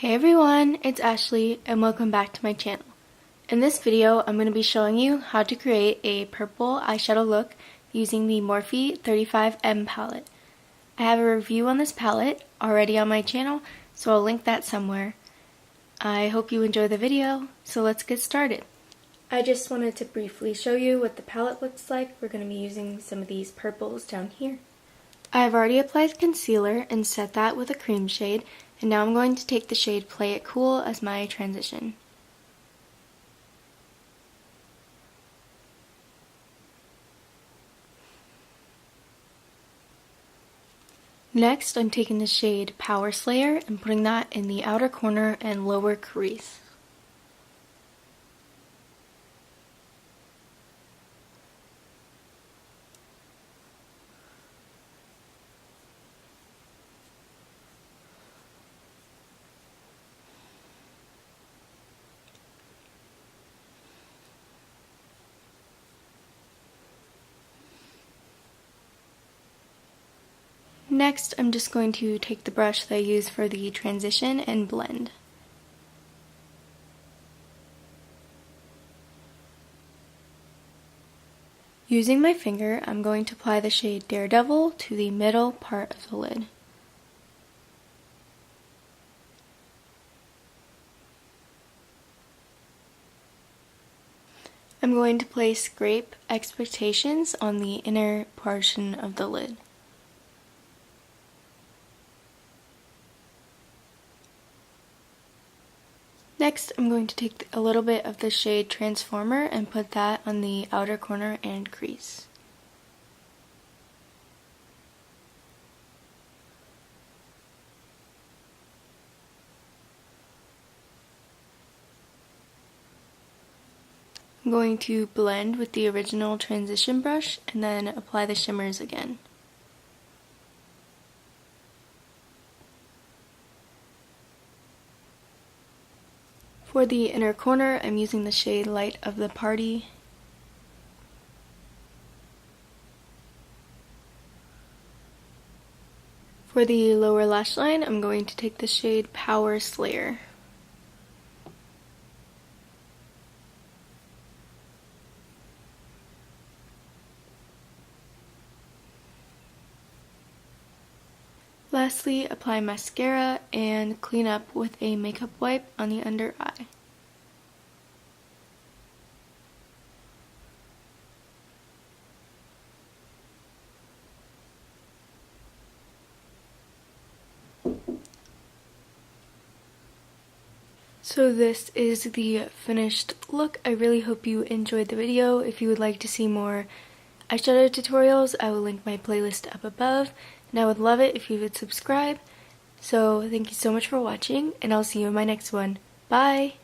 Hey everyone, it's Ashley and welcome back to my channel. In this video, I'm going to be showing you how to create a purple eyeshadow look using the Morphe 35M palette. I have a review on this palette already on my channel, so I'll link that somewhere. I hope you enjoy the video, so let's get started. I just wanted to briefly show you what the palette looks like. We're going to be using some of these purples down here. I have already applied concealer and set that with a cream shade, and now I'm going to take the shade Play It Cool as my transition. Next, I'm taking the shade Power Slayer and putting that in the outer corner and lower crease. Next, I'm just going to take the brush that I use for the transition and blend. Using my finger, I'm going to apply the shade Daredevil to the middle part of the lid. I'm going to place Grape Expectations on the inner portion of the lid. Next, I'm going to take a little bit of the shade Transformer and put that on the outer corner and crease. I'm going to blend with the original transition brush and then apply the shimmers again. For the inner corner, I'm using the shade Light of the Party. For the lower lash line, I'm going to take the shade Power Slayer. Lastly, apply mascara and clean up with a makeup wipe on the under eye. So this is the finished look. I really hope you enjoyed the video. If you would like to see more eyeshadow tutorials, I will link my playlist up above, and I would love it if you would subscribe. So thank you so much for watching, and I'll see you in my next one. Bye!